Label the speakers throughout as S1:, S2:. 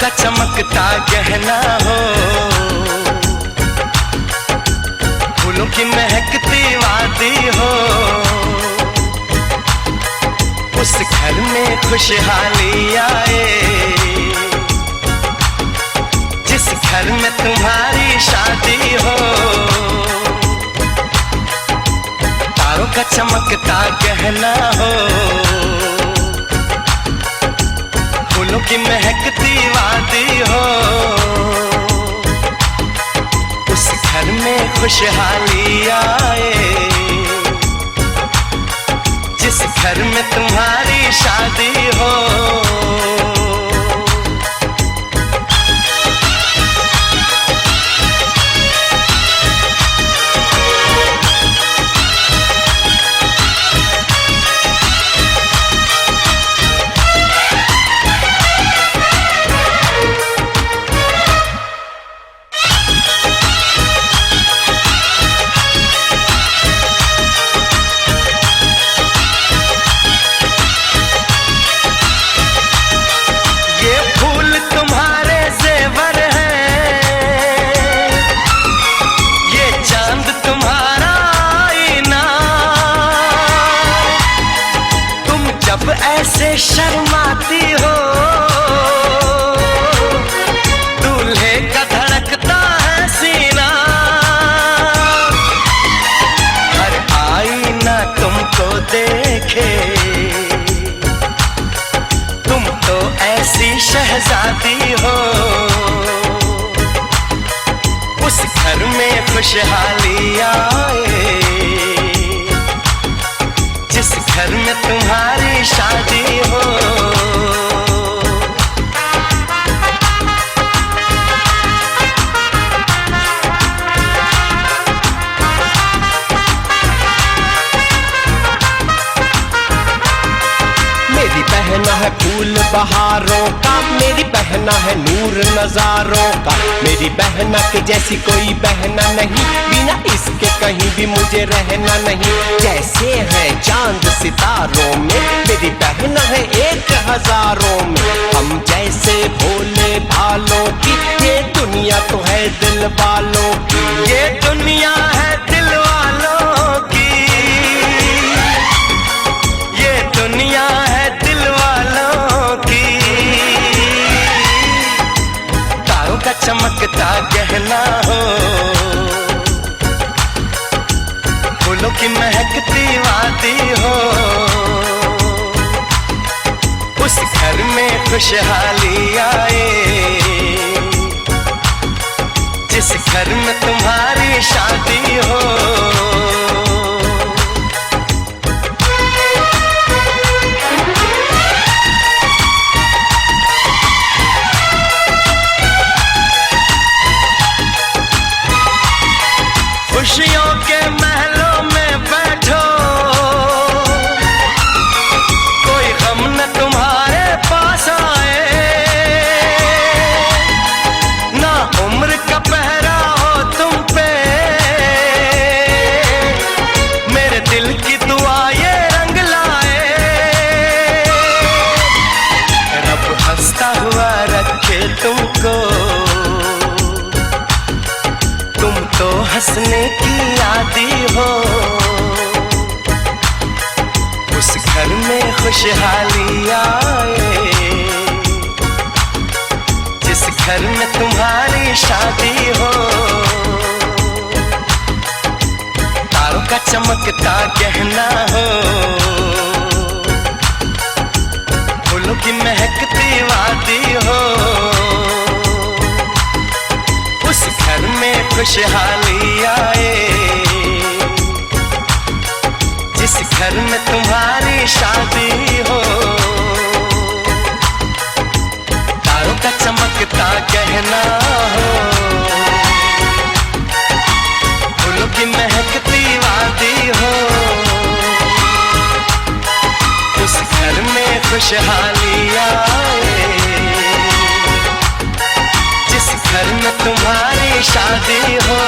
S1: का चमकता गहना हो, फूलों की महकती वादी हो, उस घर में खुशहाली आए, जिस घर में तुम्हारी शादी हो। तारों का चमकता गहना हो, फूलों की महकती वादी हो, उस घर में खुशहाली आए, जिस घर में तुम्हारी शादी हो। ऐसे शर्माती हो, दूल्हे का धड़कता है सीना, हर आईना तुमको देखे, तुम तो ऐसी शहजादी हो, उस घर में खुशहाली आए, जिस घर में तुम्हारी शादी हो।
S2: मेरी बहना है फूल बहारों का, मेरी बहना है नूर नजारों का, मेरी बहना के जैसी कोई बहना नहीं, बिना इसके कहीं भी मुझे रहना नहीं। जैसे है चांद सितारों में, मेरी बहना है 1000 में, हम जैसे भोले भालों की, ये दुनिया तो है दिल वालों की,
S1: ये दुनिया है दिल वालों की, ये दुनिया है दिल वालों की। तारों का चमकता गहना हो, फूलों की महकती वादी हो, उस घर में खुशहाली आए, जिस घर में तुम्हारी शादी हो। खुशियों के महलों में बैठो, कोई गम न तुम्हारे पास आए, ना उम्र का पहरा हो तुम पे, मेरे दिल की दुआ ये रंग लाए, रब हंसता हुआ रखे तुमको, तुम तो हंसने की आदी हो, उस घर में खुशहाली आए, जिस घर में तुम्हारी शादी हो। तारों का चमकता गहना हो, फूलों की महकती वादी हो, उस घर में खुशहाली आए, जिस घर में तुम्हारी शादी हो। तारों का चमकता गहना हो, फूलों की महकती वादी हो, उस घर में खुशहाली आए, जिस घर में तुम्हारी शादी हो।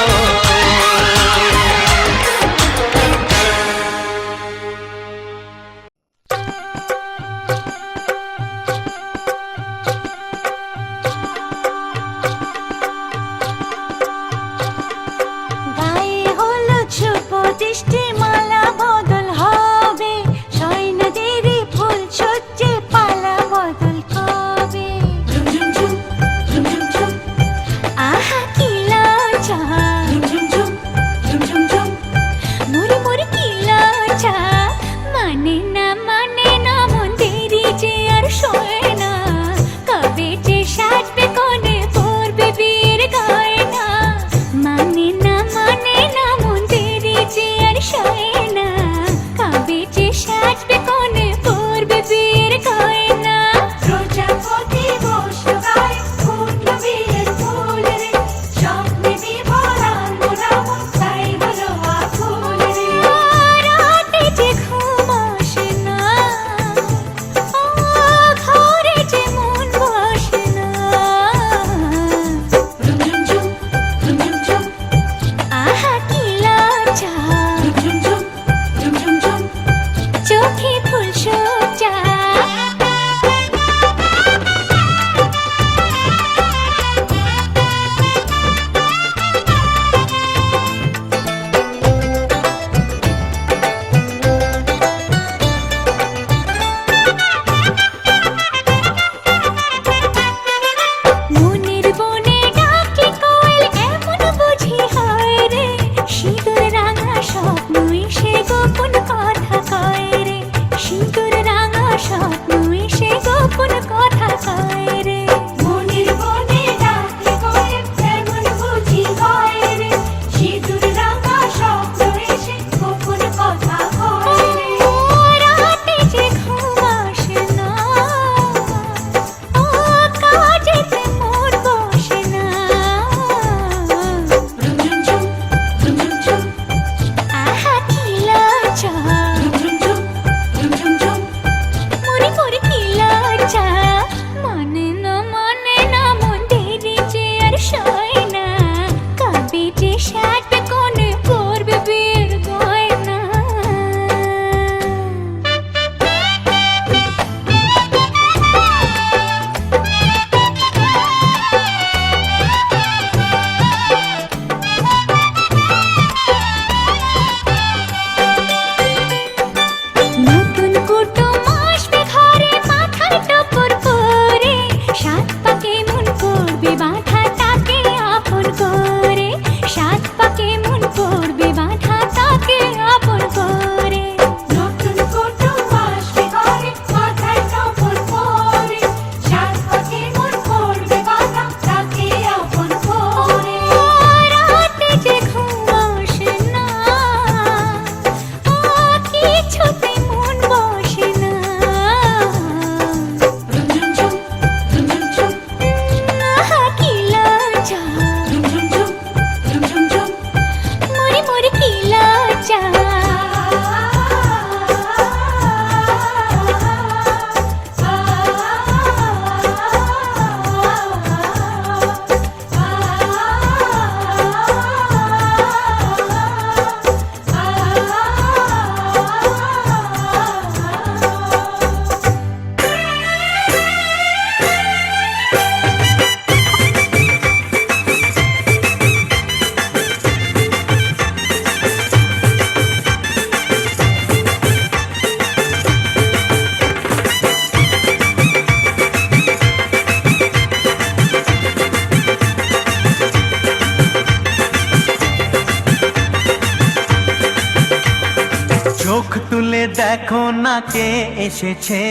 S3: তুলে দেখো না কে এসেছে,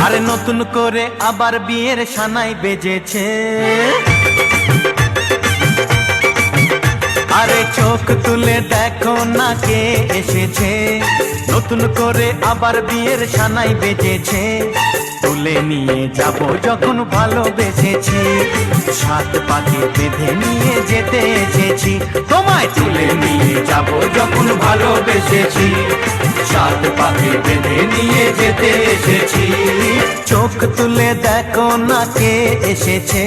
S3: আরে নতুন করে আবার বিয়ের সানাই বেজেছে। আরে চোখ তুলে দেখো না কে এসেছে, নতুন করে আবার বিয়ের সানাই বেজেছে। তুলে নিয়ে যাব যখন ভালোবেসেছি, সাত পাকে বেঁধে নিয়ে যেতে এসেছি। তোমায় তুলে নিয়ে যাব যখন ভালোবেসেছি, সাত পাকে বেঁধে নিয়ে যেতে এসেছি। চোখ তুলে দেখো না কে এসেছে,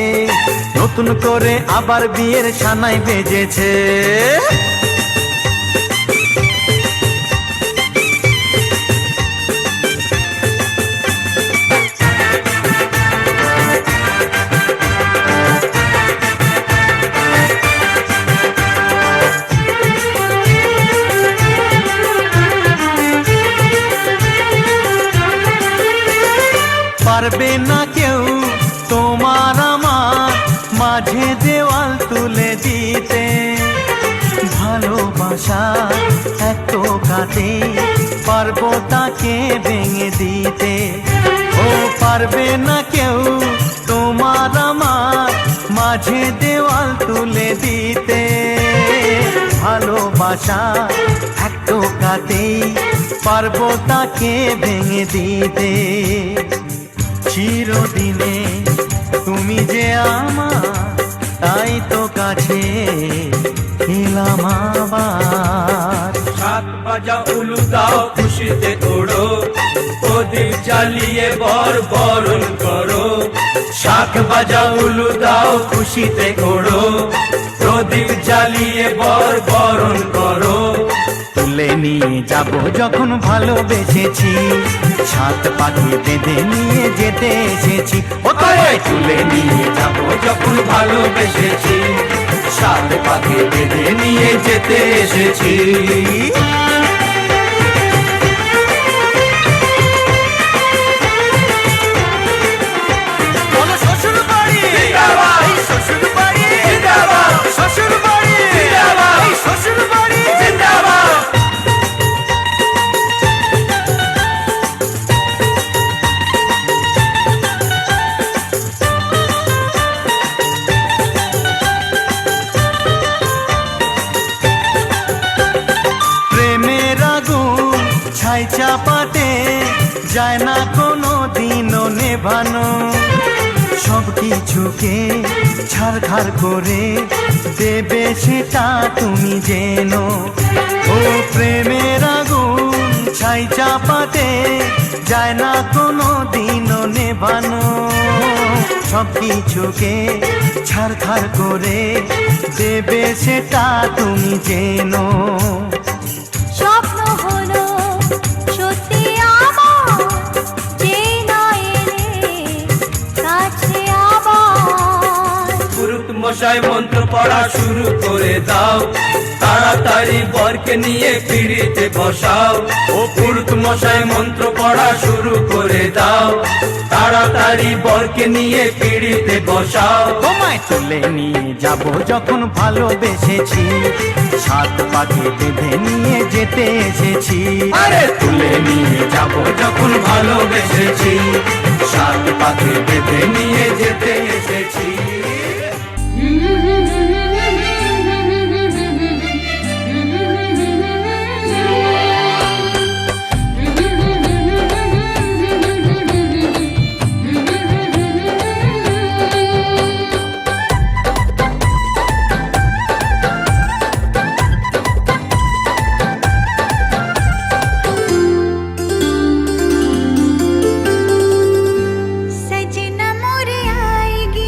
S3: নতুন করে আবার বিয়ের সানাই বেজেছে। পারবে না কেউ তোমার আমার মাঝে দেওয়াল তুলে দিতে, ভালোবাসা এত কাটে পারবো তাকে ভেঙে দিতে। ও পারবে না কেউ তোমার আমার মাঝে দেওয়াল তুলে দিতে, ভালোবাসা এত কাটে পারবো তাকে ভেঙে দিতে। চিরদিনে তুমি যে আমার, তাই তো কাছে এলাম আবার।
S1: সাত বাজা উলু দাও খুশিতে ওড়ো, প্রদীপ জ্বালিয়ে বরণ করো। শাক বাজা উলু দাও খুশিতে ওড়ো, প্রদীপ জ্বালিয়ে বরণ করো।
S3: তুলে নিয়ে যাব যখন ভালোবেসেছি, সাত পাখি বেঁধে নিয়ে যেতে এসেছি। ও তোমায়
S1: তুলে নিয়ে যাব যখন ভালোবেসেছি, সাত পাকে বেঁধে নিয়ে যেতে এসেছি।
S3: শ্বশুর বাড়ি শ্বশুর বাড়ি শ্বশুর বাড়ি শ্বশুর বাড়ি
S1: জিন্দাবাদ।
S3: প্রেমের আগুন ছাই চাপাতে যায় না কোনো দিনও নেভানো, সব কিছুকে ছাড়খাড় করে দেবে সেটা তুমি জেনো। ও প্রেমের আগুন ছাই চাপাতে যায় না কোনো দিনও নেভানো, সব কিছুকে ছাড়খাড় করে দেবে সেটা তুমি জেনো।
S4: স্বপ্ন হলো সত্যি আমার, যে না এলে কাছে আবার।
S1: পুরুত মশাই মন্ত্র পড়া শুরু করে দাও, তাড়াতাড়ি বরকে নিয়ে পিড়িতে বসাও। ও পুরুত মশাই মন্ত্র পড়া শুরু করে দাও, তাড়াতাড়ি বরকে নিয়ে পিড়িতে বসাও।
S3: তোমায় তুলে নিয়ে যাব যখন ভালোবেসেছি, সাত পাখি বেঁধে নিয়ে যেতে এসেছি।
S1: আরে তুলে নিয়ে যাব যখন ভালোবেসেছি, সাত পাকে বেঁধে নিয়ে যেতে এসেছি।
S4: सजना मोरे आएगी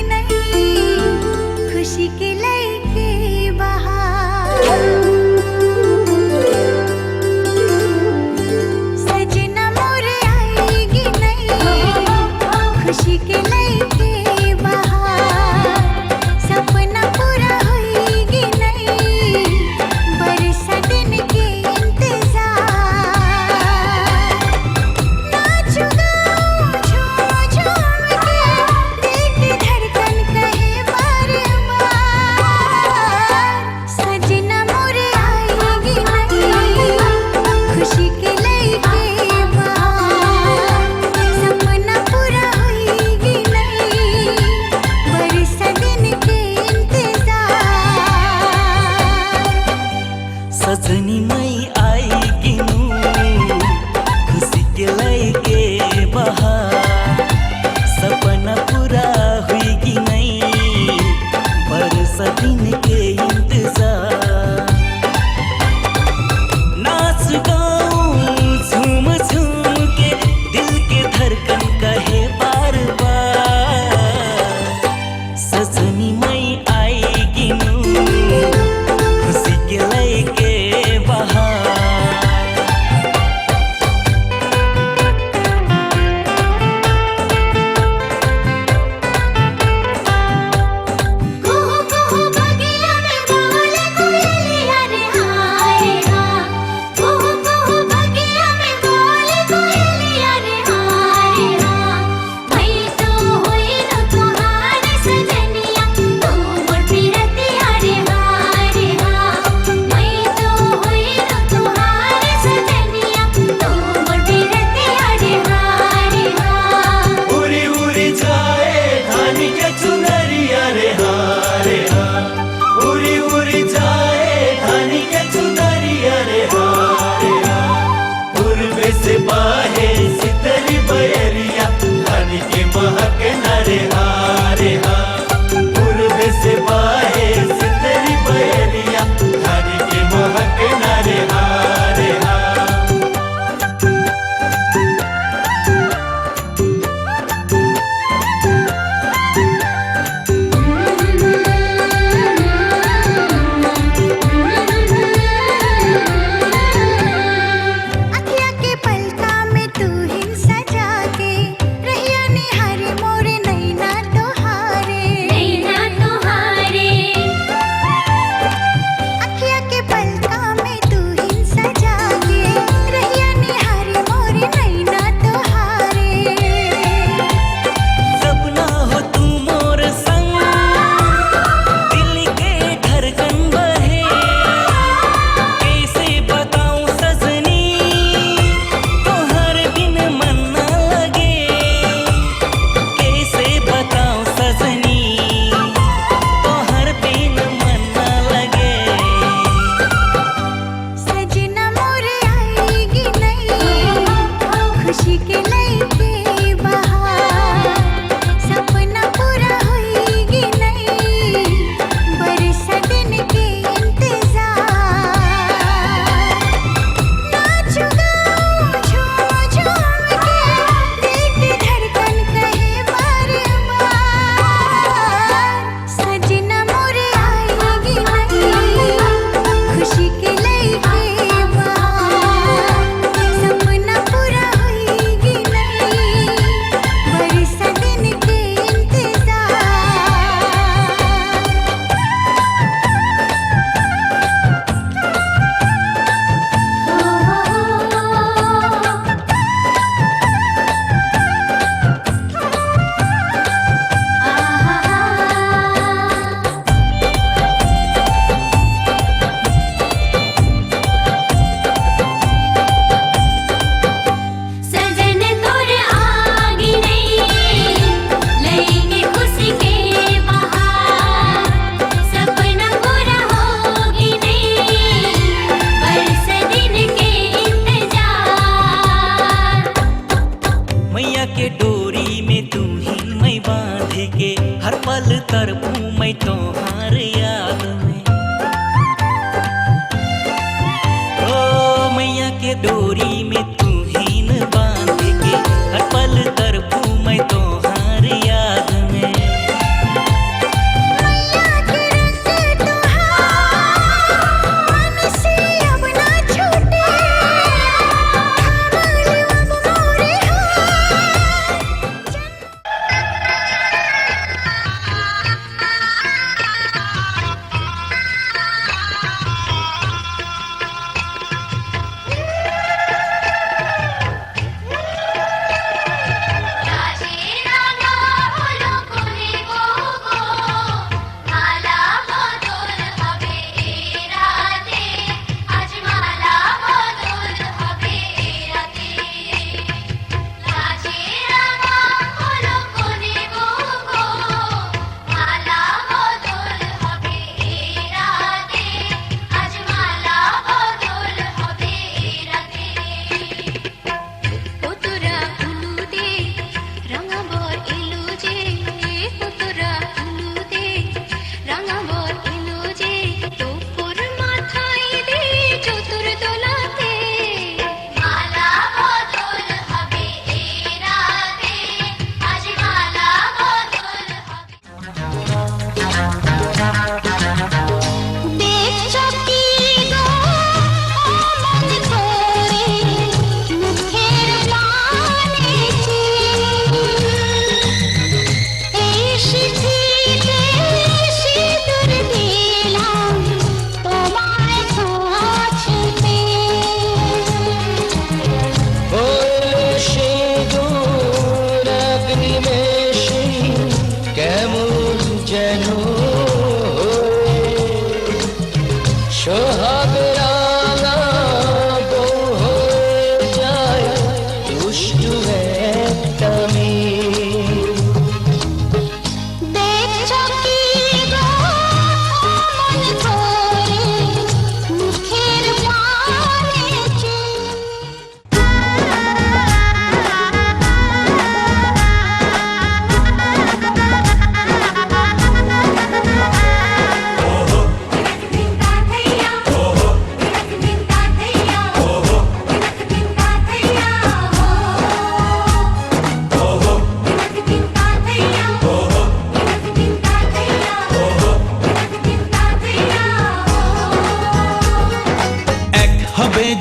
S5: के डोरी में तू ही मैं बांध के हर पल तरपूं मैं तुम्हार याद में। ओ मैया के डोरी में तू ही न बांध के हर पल तरपूं मैं तुम्हार याद में।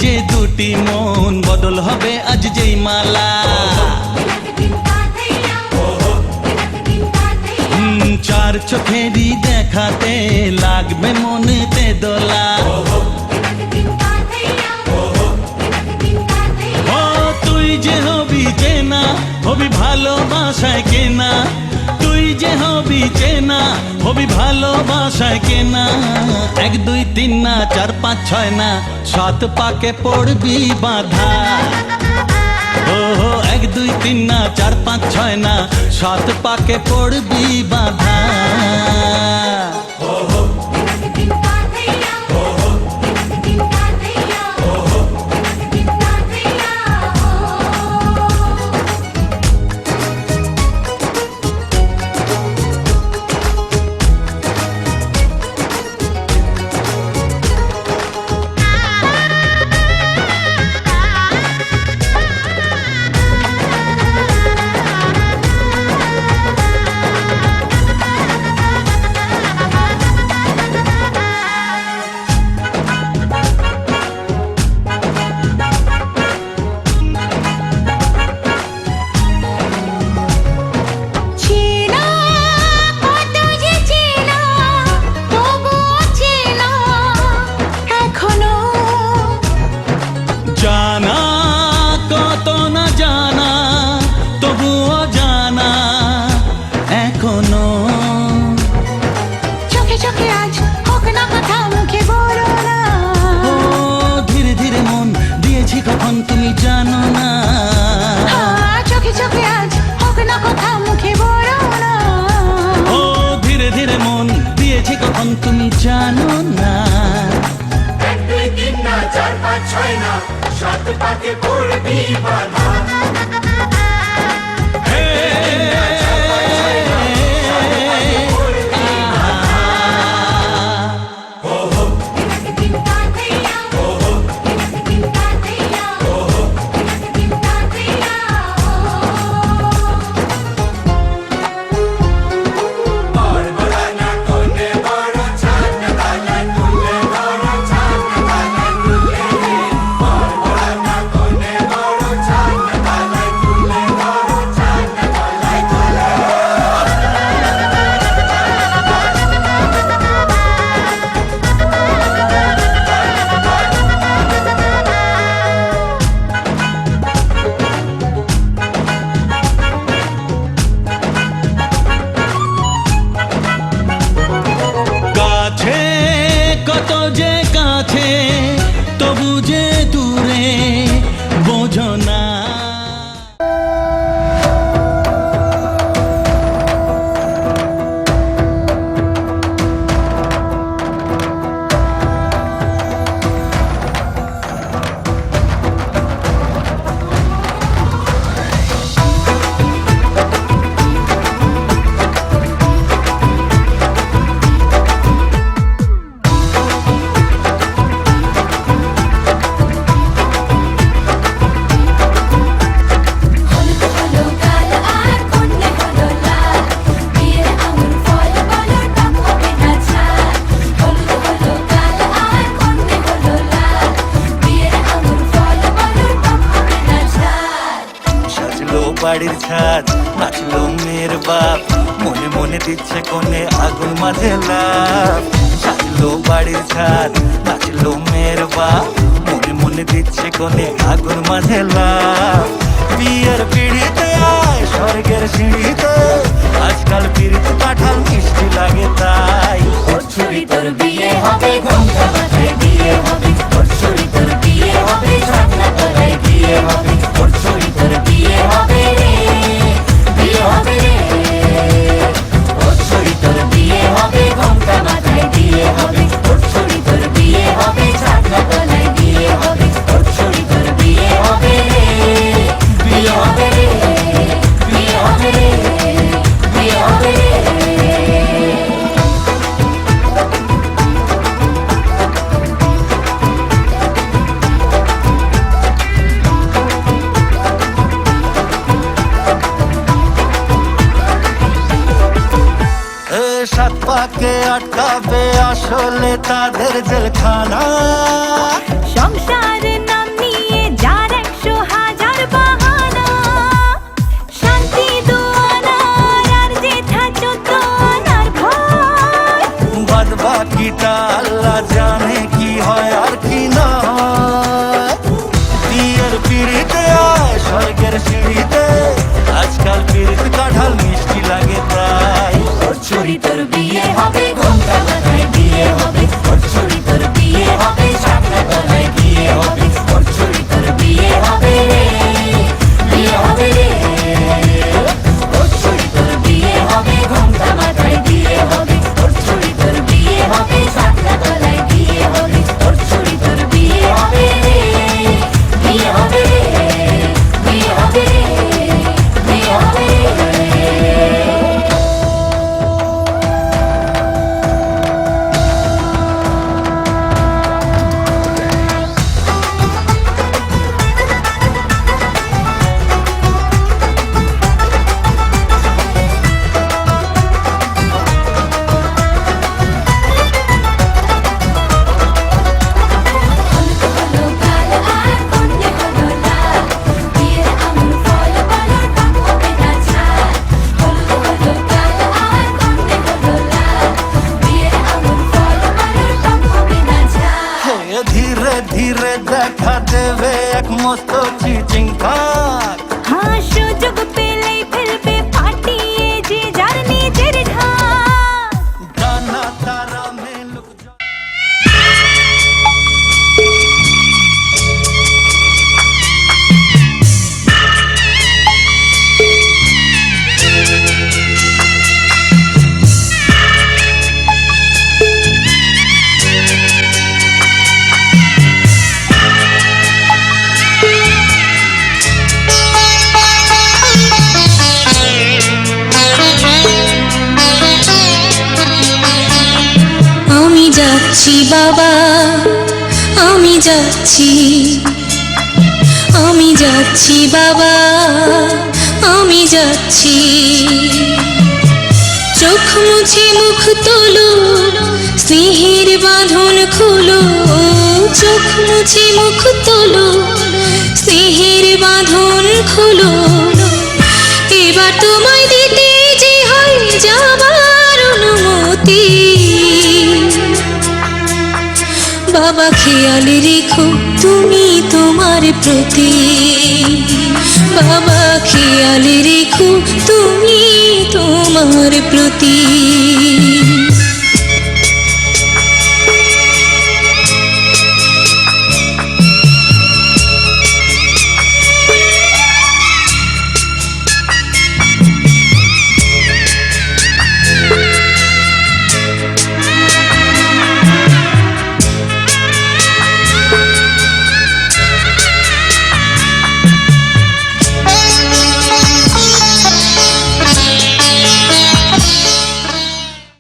S3: যে দুটি মন বদল হবে আজ যেই মালা। চার চোখেরই দেখাতে লাগবে মনেতে দোলা। ও তুই যে হবি চেনা হবি ভালোবাসায় কেনা, তুই যে হবি চেনা হবি ভালোবাসায় কেনা। 1 2 3 না 4 5 6 না 7 পাকে পড়বি বাঁধা। ও 1 2 3 না 4 5 6 না 7 পাকে পড়বি বাঁধা। জানা কত না জানা তবুও জানা এখনো।
S4: চোখে চোখে আজ হোক না কথা মুখে বলো না।
S3: ও ধীরে ধীরে মন দিয়েছি কখন তুমি জানো না।
S4: চোখে চোখে আজ হোক না কথা মুখে বলো না।
S3: ও ধীরে ধীরে মন দিয়েছি কখন তুমি জানো না।
S1: 1 2 3 না 4 5 6 না 7 পাকে পড়বি বাঁধা।
S3: বাড়ির ছাদ, নাচলো মেয়ের বাপ, মনে মনে দিচ্ছে কোণে আগুন মাঝে লাভ। সাজলো বাড়ির ছাদ, নাচলো মেয়ের বাপ, মনে মনে দিচ্ছে কোণে আগুন মাঝে লাভ। বিয়ের পিড়িতে আয় স্বর্গের সিঁড়িতে, আজকাল পিড়িত কাঁঠাল মিষ্টি লাগে তাই।
S4: ওর ছুরি তোর বিয়ে হবে, ঘোমটা মাথায় দিয়ে হবে। ওর ছুরি তোর বিয়ে হবে, ছাগনা তলায় দিয়ে হবে। ওর ছুরি তোর বিয়ে হবে রে, বিয়ে হবে রে। ওর ছুরি তোর বিয়ে হবে, ঘোমটা মাথায় দিয়ে হবে। ওর ছুরি তোর বিয়ে হবে, ছাগনা তলায় দিয়ে হবে। ওর ছুরি তোর বিয়ে হবে রে, বিয়ে হবে রে, বিয়ে হবে রে, বিয়ে হবে রে।
S3: সাত পাকে আটকাবে আসলে তাদের জেলখানা।
S4: সংসার নাম নিয়ে যার 100,000 বাহানা, শান্তি দুয়ানার আর জেঠা 14 আনার ভয়।
S3: বাদ বাকিটা আল্লাহ জানে কি হয় আর কি না হয়। বিয়ের পিড়িতে আয় স্বর্গের সিঁড়িতে, আজকাল পিড়িত কাঁঠাল মিষ্টি লাগে তাই।
S4: ওর ছুরি তোর বিয়ে হবে, ঘোমটা মাথায় দিয়ে হবে। ওর ছুরি তোর বিয়ে হবে, ছাগনা তলায় দিয়ে হবে। ওর ছুরি তোর বিয়ে হবে রে, বিয়ে হবে রে। ওর ছুরি তোর বিয়ে হবে, ঘোমটা মাথায় দিয়ে হবে। ওর ছুরি তোর বিয়ে হবে, ছাগনা তলায় দিয়ে হবে। ওর ছুরি তোর বিয়ে হবে রে, বিয়ে হবে রে, বিয়ে হবে রে, বিয়ে হবে রে। হলো গাল আর কন্যে হলো লাল, বিয়ের আঙুর ফল বলো টক হবে না ঝাল। হলো গাল আর কন্যে হলো লাল, বিয়ের আঙুর ফল বলো টক হবে না ঝাল।
S3: হে ধীরে ধীরে দেখা দেবে এক মস্ত চিচিং ফাঁক।
S4: হ্যাঁ, সুযোগ পেলেই ফেলবে পাঠিয়ে যে যার নিজের ঢাক।
S3: ডানা তারা মেলুক
S6: আমি যাচ্ছি বাবা, আমি যাচ্ছি, আমি যাচ্ছি বাবা, আমি যাচ্ছি। চোখ মুছে মুখ তোলো, স্নেহের বাঁধন খুলো। চোখ মুছে মুখ তোলো, স্নেহের বাঁধন খুলো। এবার তোমায় দিতে যে হয় যাবার অনুমতি। বাবা খেয়াল রেখো তুমি তোমার প্রতি, বাবা খেয়াল রেখো